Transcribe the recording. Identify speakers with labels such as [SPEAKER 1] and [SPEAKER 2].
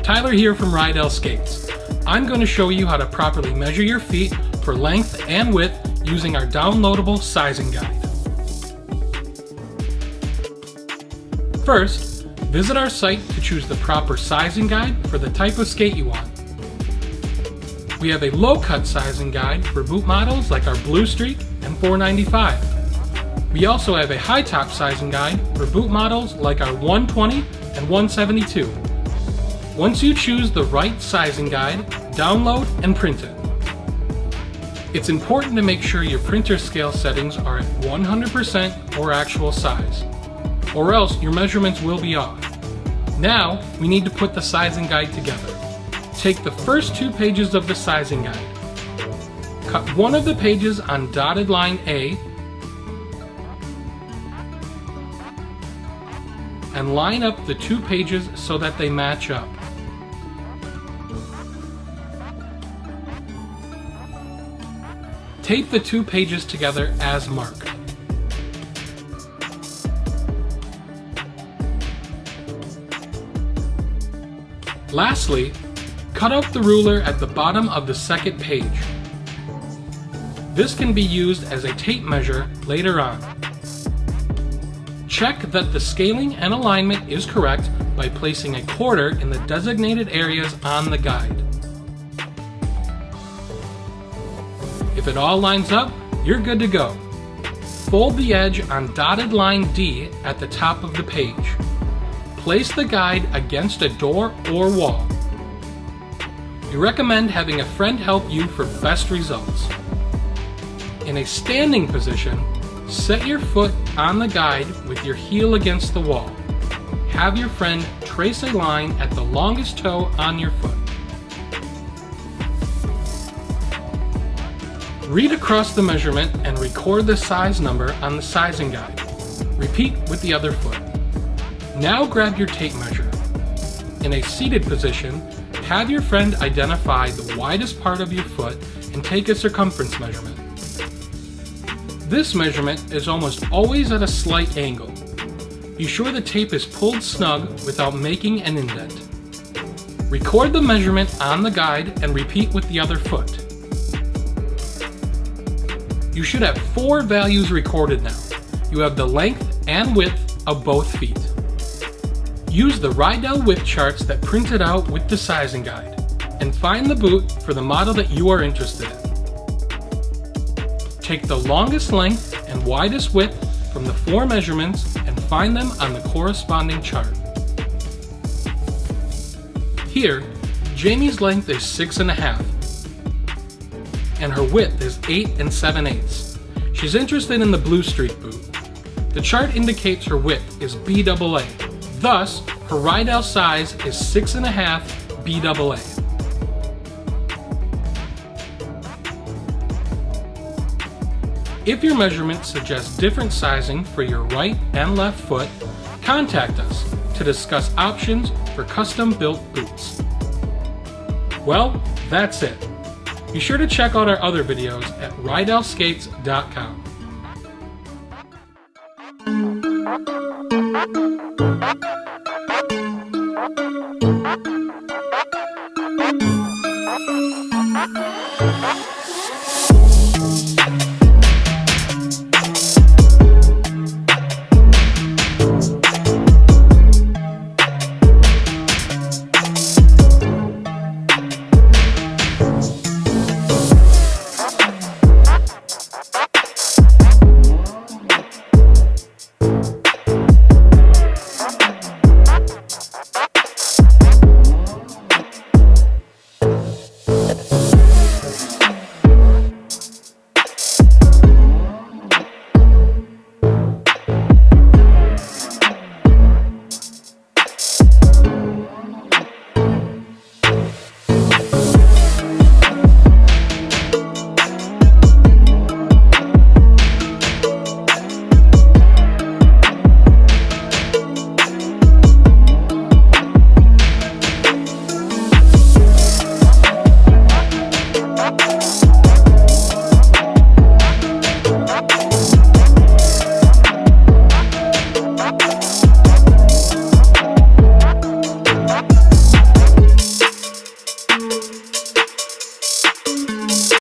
[SPEAKER 1] Tyler here from Rydell Skates. I'm going to show you how to properly measure your feet for length and width using our downloadable sizing guide. First, visit our site to choose the proper sizing guide for the type of skate you want. We have a low-cut sizing guide for boot models like our Blue Streak and 495. We also have a high-top sizing guide for boot models like our 120 and 172. Once you choose the right sizing guide, download and print it. It's important to make sure your printer scale settings are at 100% or actual size, or else your measurements will be off. Now, we need to put the sizing guide together. Take the first 2 pages of the sizing guide. Cut one of the pages on dotted line A and line up the 2 pages so that they match up. Tape the 2 pages together as marked. Lastly, cut out the ruler at the bottom of the second page. This can be used as a tape measure later on. Check that the scaling and alignment is correct by placing a quarter in the designated areas on the guide. If it all lines up, you're good to go. Fold the edge on dotted line D at the top of the page. Place the guide against a door or wall. We recommend having a friend help you for best results. In a standing position, set your foot on the guide with your heel against the wall. Have your friend trace a line at the longest toe on your foot. Read across the measurement and record the size number on the sizing guide. Repeat with the other foot. Now grab your tape measure. In a seated position, have your friend identify the widest part of your foot and take a circumference measurement. This measurement is almost always at a slight angle. Be sure the tape is pulled snug without making an indent. Record the measurement on the guide and repeat with the other foot. You should have 4 values recorded now. You have the length and width of both feet. Use the Rydell width charts that printed out with the sizing guide, and find the boot for the model that you are interested in. Take the longest length and widest width from the 4 measurements and find them on the corresponding chart. Here, Jamie's length is 6.5, and her width is 8 7/8. She's interested in the Blue Streak boot. The chart indicates her width is BAA, thus her ride-out size is 6.5 BAA. If your measurements suggest different sizing for your right and left foot, contact us to discuss options for custom-built boots. Well, that's it. Be sure to check out our other videos at rideoutskates.com.